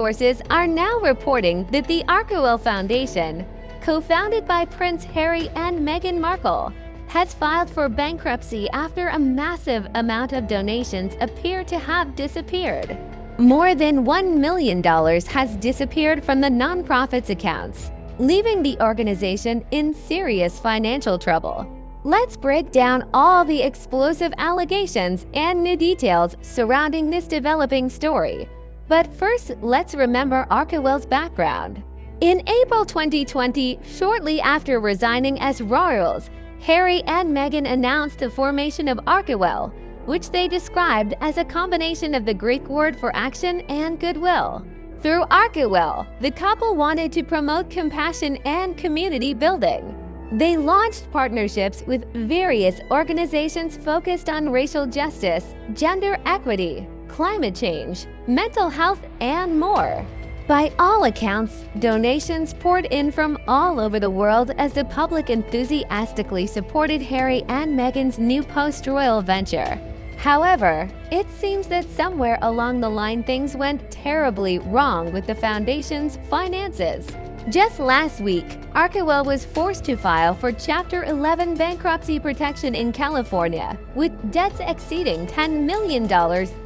Sources are now reporting that the Archewell Foundation, co-founded by Prince Harry and Meghan Markle, has filed for bankruptcy after a massive amount of donations appear to have disappeared. More than $1 million has disappeared from the nonprofit's accounts, leaving the organization in serious financial trouble. Let's break down all the explosive allegations and new details surrounding this developing story. But first, let's remember Archewell's background. In April 2020, shortly after resigning as royals, Harry and Meghan announced the formation of Archewell, which they described as a combination of the Greek word for action and goodwill. Through Archewell, the couple wanted to promote compassion and community building. They launched partnerships with various organizations focused on racial justice, gender equity, climate change, mental health, and more. By all accounts, donations poured in from all over the world as the public enthusiastically supported Harry and Meghan's new post-royal venture. However, it seems that somewhere along the line things went terribly wrong with the foundation's finances. Just last week, Archewell was forced to file for Chapter 11 bankruptcy protection in California, with debts exceeding $10 million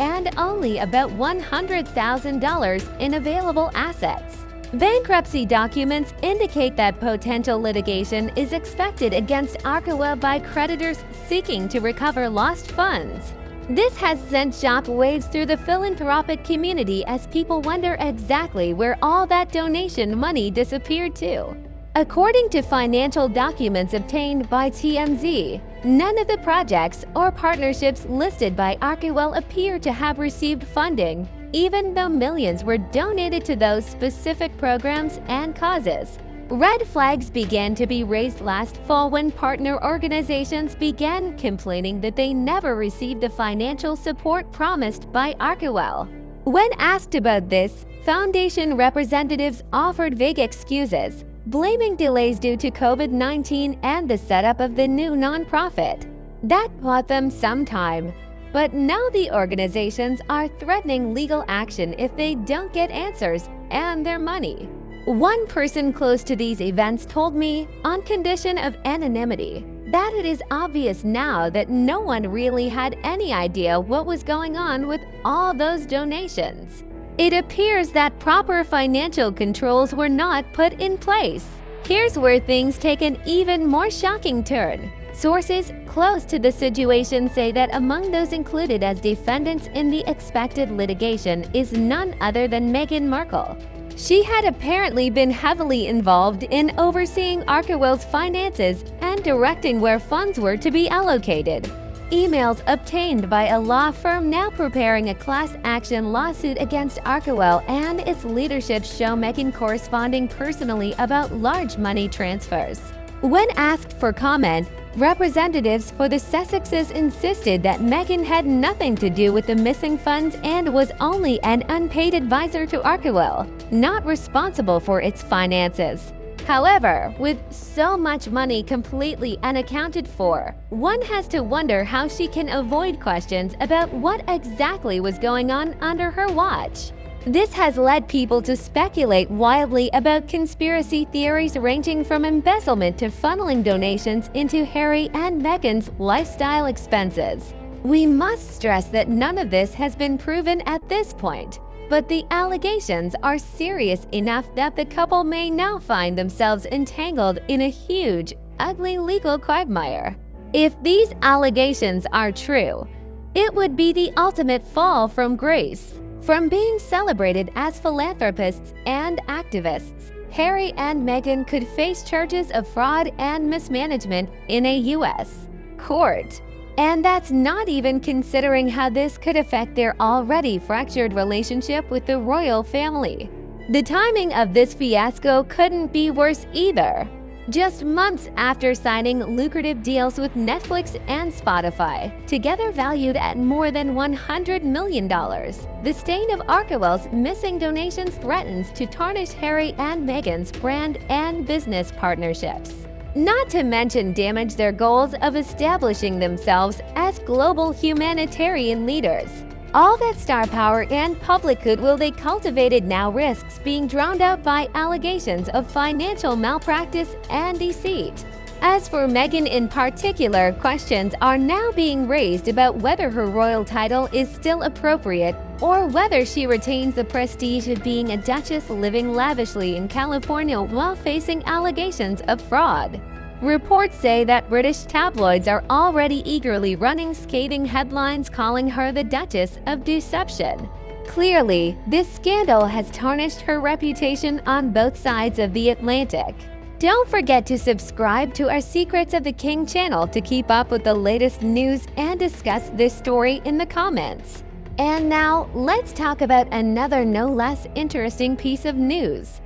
and only about $100,000 in available assets. Bankruptcy documents indicate that potential litigation is expected against Archewell by creditors seeking to recover lost funds. This has sent shockwaves through the philanthropic community as people wonder exactly where all that donation money disappeared to. According to financial documents obtained by TMZ, none of the projects or partnerships listed by Archewell appear to have received funding, even though millions were donated to those specific programs and causes. Red flags began to be raised last fall when partner organizations began complaining that they never received the financial support promised by Archewell. When asked about this, foundation representatives offered vague excuses, blaming delays due to COVID-19 and the setup of the new nonprofit. That bought them some time, but now the organizations are threatening legal action if they don't get answers and their money. One person close to these events told me, on condition of anonymity, that it is obvious now that no one really had any idea what was going on with all those donations. It appears that proper financial controls were not put in place. Here's where things take an even more shocking turn. Sources close to the situation say that among those included as defendants in the expected litigation is none other than Meghan Markle. She had apparently been heavily involved in overseeing Archewell's finances and directing where funds were to be allocated. Emails obtained by a law firm now preparing a class action lawsuit against Archewell and its leadership show Meghan corresponding personally about large money transfers. When asked for comment, representatives for the Sussexes insisted that Meghan had nothing to do with the missing funds and was only an unpaid advisor to Archewell, not responsible for its finances. However, with so much money completely unaccounted for, one has to wonder how she can avoid questions about what exactly was going on under her watch. This has led people to speculate wildly about conspiracy theories ranging from embezzlement to funneling donations into Harry and Meghan's lifestyle expenses. We must stress that none of this has been proven at this point, but the allegations are serious enough that the couple may now find themselves entangled in a huge, ugly legal quagmire. If these allegations are true, it would be the ultimate fall from grace. From being celebrated as philanthropists and activists, Harry and Meghan could face charges of fraud and mismanagement in a U.S. court. And that's not even considering how this could affect their already fractured relationship with the royal family. The timing of this fiasco couldn't be worse either. Just months after signing lucrative deals with Netflix and Spotify, together valued at more than $100 million, the stain of Archewell's missing donations threatens to tarnish Harry and Meghan's brand and business partnerships. Not to mention damage their goals of establishing themselves as global humanitarian leaders. All that star power and public goodwill they cultivated now risks being drowned out by allegations of financial malpractice and deceit. As for Meghan in particular, questions are now being raised about whether her royal title is still appropriate or whether she retains the prestige of being a duchess living lavishly in California while facing allegations of fraud. Reports say that British tabloids are already eagerly running scathing headlines calling her the Duchess of Deception. Clearly, this scandal has tarnished her reputation on both sides of the Atlantic. Don't forget to subscribe to our Secrets of the King channel to keep up with the latest news and discuss this story in the comments. And now, let's talk about another no less interesting piece of news.